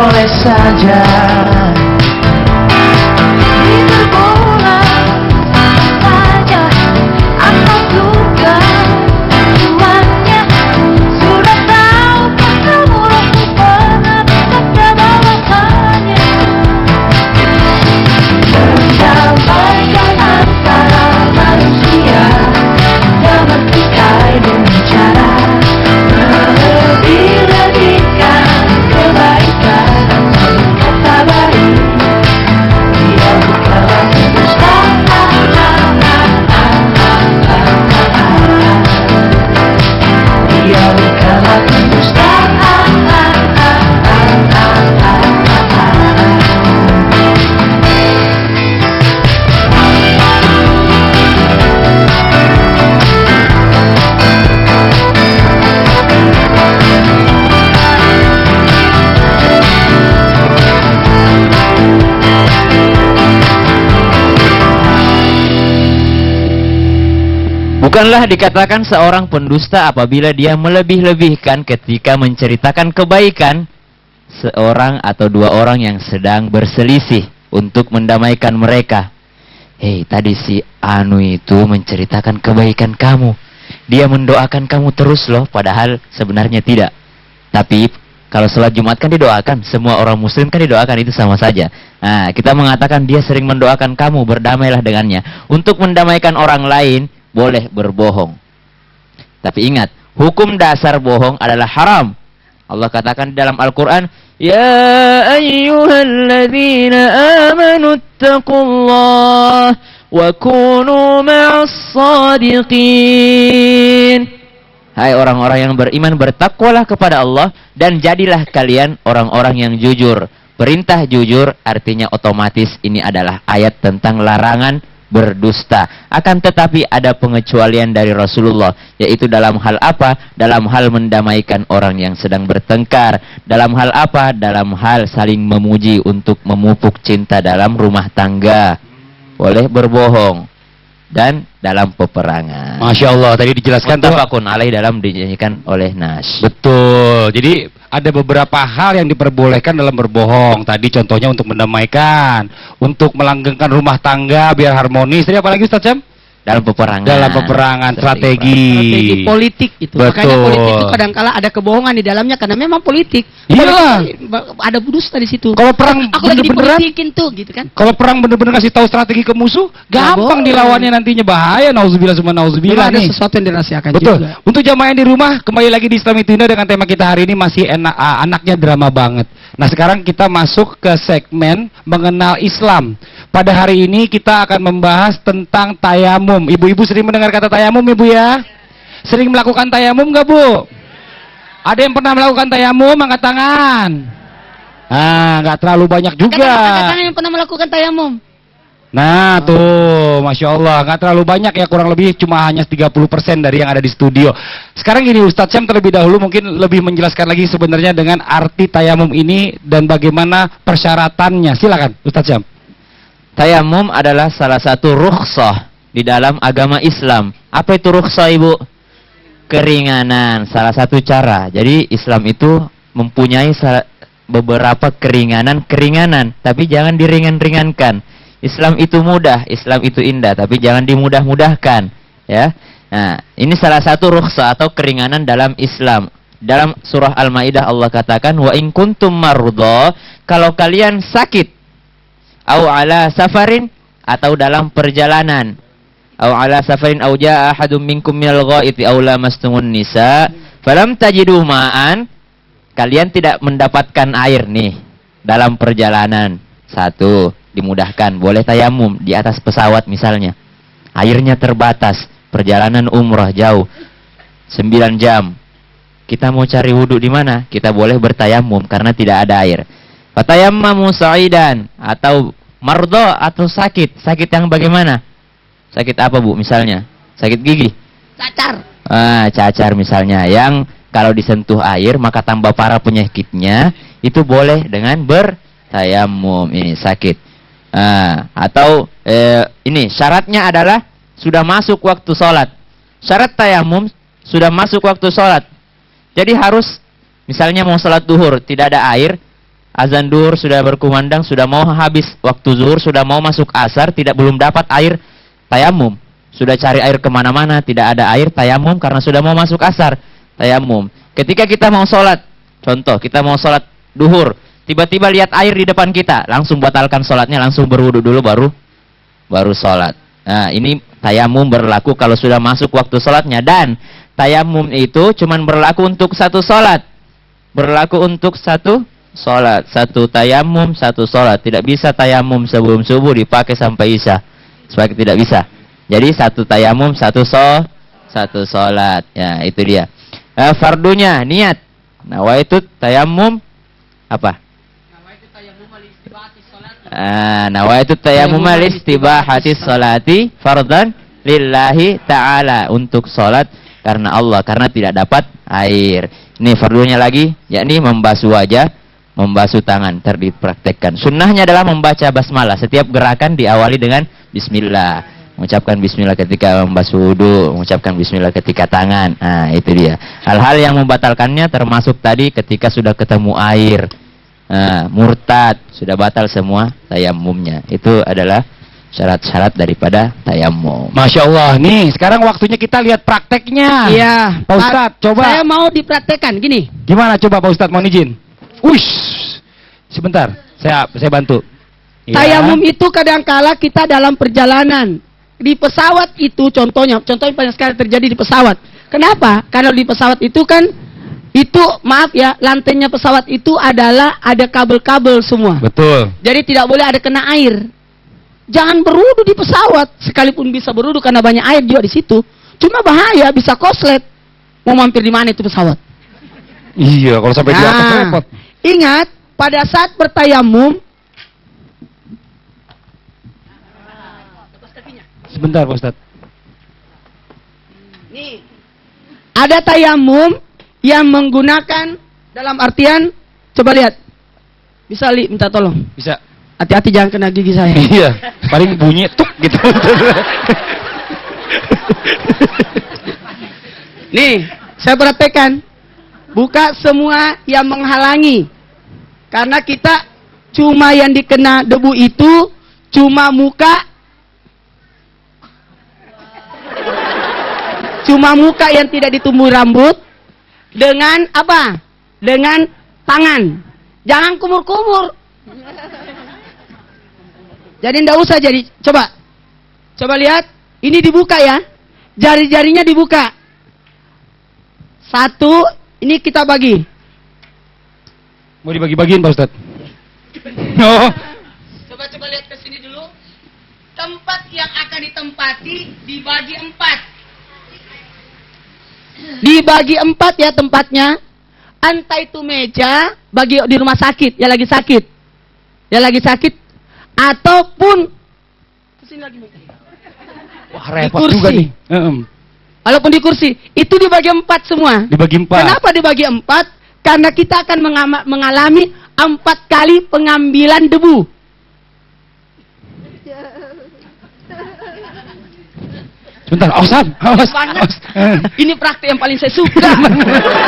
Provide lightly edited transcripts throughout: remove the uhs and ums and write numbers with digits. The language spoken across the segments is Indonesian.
boleh saja Diperboleh saja apa juga tujuannya. Sudah tahukah kamu aku pernah terbawakannya. Mendamaikan antara manusia, dapat tikai dengan cara melebih-lebihkan kebaikan. Kata baik, dia bukanlah kedustaan. Dia bukanlah kedustaan. Bukanlah dikatakan seorang pendusta apabila dia melebih-lebihkan ketika menceritakan kebaikan seorang atau dua orang yang sedang berselisih untuk mendamaikan mereka. Hei, tadi si Anu itu menceritakan kebaikan kamu. Dia mendoakan kamu terus loh, padahal sebenarnya tidak. Tapi kalau sholat Jumat kan didoakan, semua orang muslim kan didoakan, itu sama saja. Nah, kita mengatakan dia sering mendoakan kamu, berdamailah dengannya. Untuk mendamaikan orang lain, boleh berbohong. Tapi ingat, hukum dasar bohong adalah haram. Allah katakan di dalam Al-Quran, Ya ayyuhalladzina amanu attaqullah wa kunu ma'as sadiqin. Hai orang-orang yang beriman, bertakwalah kepada Allah dan jadilah kalian orang-orang yang jujur. Perintah jujur artinya otomatis ini adalah ayat tentang larangan berdusta. Akan tetapi ada pengecualian dari Rasulullah, yaitu dalam hal apa? Dalam hal mendamaikan orang yang sedang bertengkar. Dalam hal apa? Dalam hal saling memuji untuk memupuk cinta dalam rumah tangga. Boleh berbohong. Dan dalam peperangan. Masya Allah, tadi dijelaskan tuh. Muttafaqun alaih, dalam dinyanyikan oleh Nas. Betul. Jadi ada beberapa hal yang diperbolehkan dalam berbohong. Tadi contohnya untuk mendamaikan, untuk melanggengkan rumah tangga biar harmonis. Tadi apa lagi Ustaz Syam? Dalam peperangan. Dalam peperangan, strategi politik itu. Betul. Makanya politik itu kadang-kala ada kebohongan di dalamnya karena memang politik. Iya. Ada dusta di situ. Kalau perang aku lagi bener-beneran, dipolitikin tuh gitu kan. kalau perang bener-bener ngasih tahu strategi ke musuh, gampang boleh. dilawannya nantinya, bahaya. Nauzubillah summa nauzubillah Ada nih. sesuatu yang dirahasiakan Betul. juga. Untuk jamaah yang di rumah, kembali lagi di Islam Itu Indah dengan tema kita hari ini masih anaknya drama banget. Nah, sekarang kita masuk ke segmen mengenal Islam. Pada hari ini kita akan membahas tentang tayamum. Ibu-ibu sering mendengar kata tayamum, Ibu ya? Sering melakukan tayamum nggak, Bu? Ada yang pernah melakukan tayamum? Angkat tangan. Ah, nggak terlalu banyak juga. Angkat tangan yang pernah melakukan tayamum. Nah tuh, Masya Allah, nggak terlalu banyak ya, kurang lebih cuma hanya 30% dari yang ada di studio. Sekarang gini, Ustadz Syam terlebih dahulu mungkin lebih menjelaskan lagi sebenarnya dengan arti tayamum ini dan bagaimana persyaratannya. Silakan, Ustadz Syam. Tayamum adalah salah satu rukhsah di dalam agama Islam. Apa itu rukhsah, Ibu? Keringanan, salah satu cara. Jadi Islam itu mempunyai beberapa keringanan, tapi jangan diringan-ringankan. Islam itu mudah, Islam itu indah, tapi jangan dimudah-mudahkan, ya. Nah, ini salah satu rukhsah atau keringanan dalam Islam. Dalam surah Al-Maidah Allah katakan, wa in kuntum marudha, kalau kalian sakit, au ala safarin, atau dalam perjalanan, au ala safarin au jaa ahadum minkum minal ghaiti aw lamastumun nisa, falam tajidu ma'an, kalian tidak mendapatkan air nih dalam perjalanan. Satu, dimudahkan, boleh tayamum di atas pesawat misalnya. Airnya terbatas, perjalanan umrah jauh 9 jam. Kita mau cari wudhu di mana? Kita boleh bertayamum karena tidak ada air. Fatayammamu sa'idan, atau mardo atau sakit. Sakit yang bagaimana? Sakit apa, Bu, misalnya? Sakit gigi? Cacar. Cacar misalnya, yang kalau disentuh air maka tambah parah penyakitnya, itu boleh dengan bertayamum. Ini sakit. Atau ini syaratnya adalah sudah masuk waktu sholat. Syarat tayamum sudah masuk waktu sholat. Jadi harus, misalnya mau sholat duhur tidak ada air, azan duhur sudah berkumandang, sudah mau habis waktu zuhur, sudah mau masuk asar, belum dapat air, tayamum. Sudah cari air kemana-mana, tidak ada air, tayamum karena sudah mau masuk asar, tayamum. Ketika kita mau sholat, contoh kita mau sholat duhur, tiba-tiba lihat air di depan kita, langsung batalkan sholatnya, langsung berwudu dulu baru sholat. Nah, ini tayamum berlaku kalau sudah masuk waktu sholatnya, dan tayamum itu cuman berlaku untuk satu sholat. Berlaku untuk satu sholat. Satu tayamum, satu sholat. Tidak bisa tayamum sebelum subuh dipakai sampai isya. Sebagai tidak bisa. Jadi satu tayamum, satu sholat. Ya, itu dia. Fardunya, niat. Nawaitu tayamum, apa? Nawaitu tayamum listibahati sholati fardan lillahi ta'ala. Untuk sholat karena Allah, karena tidak dapat air. Ini fardunya lagi, yakni membasuh wajah, membasuh tangan, dipraktekkan. Sunnahnya adalah membaca basmalah. Setiap gerakan diawali dengan bismillah. Mengucapkan bismillah ketika membasuh wudu, mengucapkan bismillah ketika tangan. Nah, itu dia. Hal-hal yang membatalkannya termasuk tadi ketika sudah ketemu air. Murtad, sudah batal semua tayamumnya. Itu adalah syarat-syarat daripada tayamum. Masya Allah. Nih, sekarang waktunya kita lihat prakteknya. Iya. Pak Ustadz, coba. Saya mau dipraktekkan gini. Gimana coba Pak Ustadz, mohon izin. Wish. Sebentar, saya bantu. Ya. Tayamum itu kadangkala kita dalam perjalanan. Di pesawat itu contohnya paling sekali terjadi di pesawat. Kenapa? Karena di pesawat itu kan, itu maaf ya, lantainya pesawat itu adalah ada kabel-kabel semua. Betul. Jadi tidak boleh ada kena air. Jangan berwudu di pesawat, sekalipun bisa berwudu karena banyak air juga di situ. Cuma bahaya, bisa koslet. Mau mampir di mana itu pesawat? Iya, kalau sampai di atas repot. Ingat, pada saat bertayamum, sebentar Pak Ustadz. nih, ada tayamum yang menggunakan dalam artian, coba lihat. Bisa minta tolong. Bisa. Hati-hati jangan kena gigi saya. Iya, paling bunyi tuk gitu. Nih, saya praktekkan. Buka semua yang menghalangi. Karena kita cuma yang dikena debu itu cuma muka. Cuma muka yang tidak ditumbuh rambut. Dengan apa? Dengan tangan. Jangan kumur-kumur. Jadi tidak usah jadi. Coba lihat. Ini dibuka ya. Jari-jarinya dibuka. Satu. Ini kita bagi. Mau dibagi-bagiin Pak Ustadz? Oh. Coba lihat ke sini dulu. Tempat yang akan ditempati dibagi 4. Dibagi 4 ya tempatnya. Entah itu meja bagi di rumah sakit, ya lagi sakit. Ataupun kesini lagi. Wah, repot juga nih. Walaupun di kursi, itu dibagi 4 semua. Dibagi 4. Kenapa dibagi 4? Karena kita akan mengalami 4 kali pengambilan debu. Sebentar, awas. Ini praktek yang paling saya suka.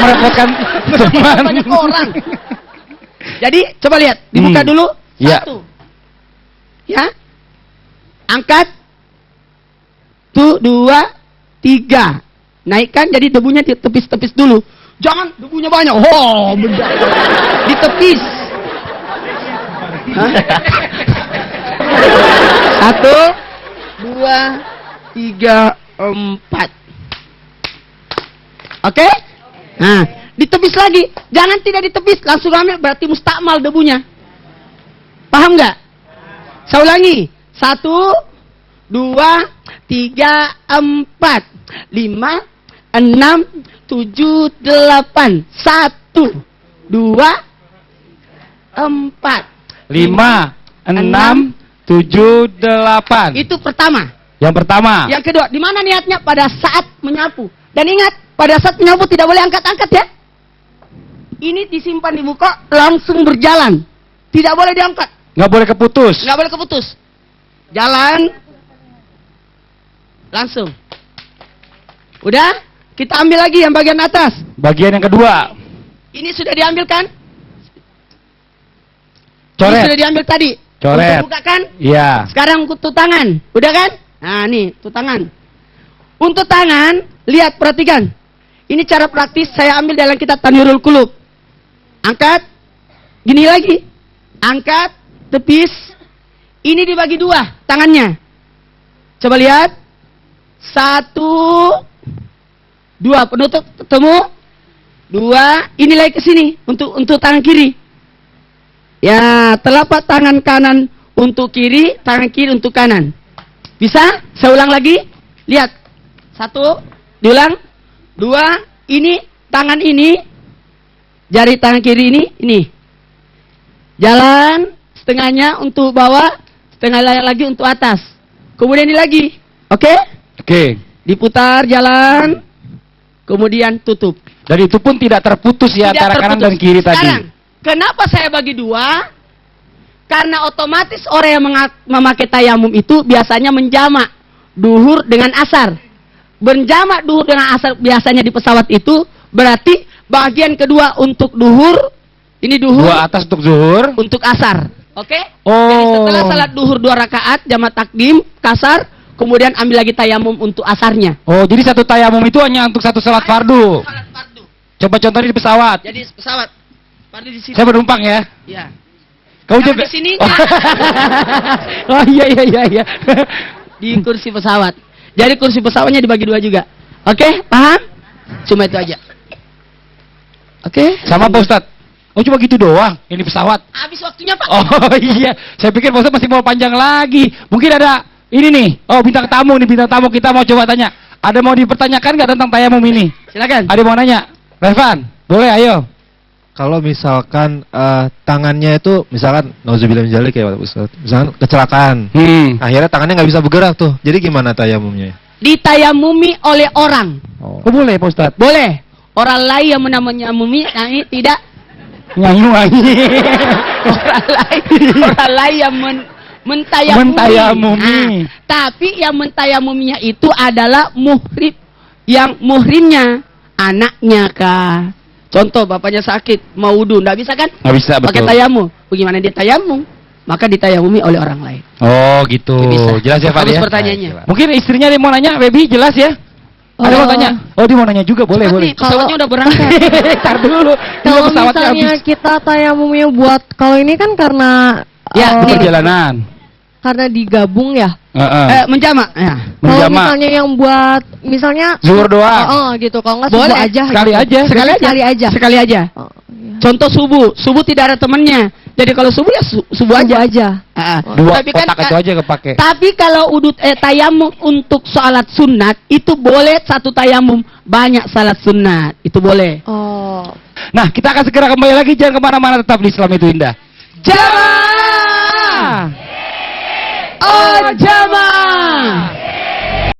Merepotkan teman. Banyak orang. Jadi coba lihat, dibuka dulu. Ya. 1. Ya. Angkat. 2, 3. Naikkan, jadi debunya ditepis-tepis dulu. Jangan debunya banyak. Oh, beda. Ditepis. 1, 2, 3, 4. Oke? Nah, ditepis lagi. Jangan tidak ditepis, langsung ambil, berarti mustakmal debunya. Paham nggak? Saya ulangi. 1, 2, 3, 4, 5, 6, 7, 8. 1, 2, 4. 5, 6, 7, 8. Itu pertama. Yang pertama. Yang kedua, di mana niatnya? Pada saat menyapu. Dan ingat, pada saat menyapu tidak boleh angkat-angkat ya. Ini disimpan di muka, langsung berjalan. Tidak boleh diangkat. Nggak boleh keputus. Nggak boleh keputus. Jalan. Langsung. Udah? Kita ambil lagi yang bagian atas. Bagian yang kedua. Ini sudah diambil kan? Coret. Ini sudah diambil tadi. Coret. Untuk buka kan? Iya. Sekarang untuk tangan. Udah kan? Nah, nih, untuk tangan. Untuk tangan, lihat, perhatikan. Ini cara praktis saya ambil dalam kitab Tanwirul Qulub. Angkat. Gini lagi. Angkat, tepis. Ini dibagi dua tangannya. Coba lihat. 1, 2, penutup ketemu. 2, ini lagi ke sini untuk tangan kiri. Ya, telapak tangan kanan untuk kiri, tangan kiri untuk kanan. Bisa? Saya ulang lagi. Lihat. 1, diulang. 2, ini tangan ini, jari tangan kiri ini. Jalan setengahnya untuk bawah, setengah lagi untuk atas. Kemudian ini lagi. Oke? Oke. Diputar jalan, kemudian tutup. Dan itu pun tidak terputus ya Tidak antara kanan dan terputus. kiri Sekarang, tadi. kenapa saya bagi dua? Karena otomatis orang yang memakai tayamum itu biasanya menjamak duhur dengan asar. Berjamak duhur dengan asar biasanya di pesawat itu berarti bagian kedua untuk duhur, ini duhur, Dua atas untuk zuhur. untuk asar. Oke? Oh. Jadi setelah salat duhur 2 rakaat, jamak takdim, kasar, kemudian ambil lagi tayamum untuk asarnya. Oh, jadi satu tayamum itu hanya untuk satu salat fardu. Salat fardu. Coba contohnya di pesawat. Jadi pesawat. Fardu di sini. Saya penumpang ya. Ya. Kamu Kalau juga di sini Oh iya. di kursi pesawat. Jadi kursi pesawatnya dibagi dua juga. Oke, paham? Cuma itu aja. Oke? Sama Pak Ustadz. Oh cuma gitu doang, ini pesawat. Habis waktunya, Pak. Oh iya, saya pikir Pak Ustadz masih mau panjang lagi. Mungkin ada ini nih. Oh bintang tamu kita mau coba tanya. Ada mau dipertanyakan nggak tentang tayamum ini? Silakan. Ada yang mau nanya? Revan, boleh ayo. Kalau misalkan tangannya itu, misalkan nauzubillah min dzalik ya Pak Ustaz. Misalkan kecelakaan. Akhirnya tangannya nggak bisa bergerak tuh. Jadi gimana tayamumnya? Ditayamumi oleh orang. Oh boleh Pak Ustadz. Boleh. Orang lain yang menayamumi, ini tidak. Nyanyi. Orang lain yang mentayamumi. Mentayamumi. Nah, tapi yang mentayamuminya itu adalah muhrim. Yang muhrimnya anaknya kah? Contoh bapaknya sakit, mau wudu, enggak bisa kan? Nggak bisa Pakai betul. tayamum. Bagaimana dia tayamum? Maka ditayamumi oleh orang lain. Oh gitu. Bisa. Jelas ya Pak Bagus ya. pertanyaannya. Mungkin istrinya dia mau nanya, Baby jelas ya? Ada mau tanya? Oh dia mau nanya juga, boleh Cepat boleh. nih, pesawatnya udah berangkat. Ntar dulu. Kalau pesawatnya misalnya habis. kita tayamumnya buat, kalau ini kan karena Ya, Di ini. perjalanan. karena digabung ya. Menjamak. Ya. Kalau Menjamak. misalnya yang buat, misalnya Zuhur doang. gitu. Kalau nggak Boleh. subuh aja. Sekali gitu. aja. Sekali aja. Sekali aja. Oh, iya. Contoh subuh. Subuh tidak ada temannya. Jadi kalau subuh ya subuh aja. Subuh aja. Dua Tapi kan, kotak itu aja kepake. tapi kalau tayamum untuk salat sunat itu boleh satu tayamum banyak salat sunat itu boleh. Oh. Nah kita akan segera kembali lagi, jangan kemana-mana, tetap di Islam itu Indah. Jamaah. Oh jamaah.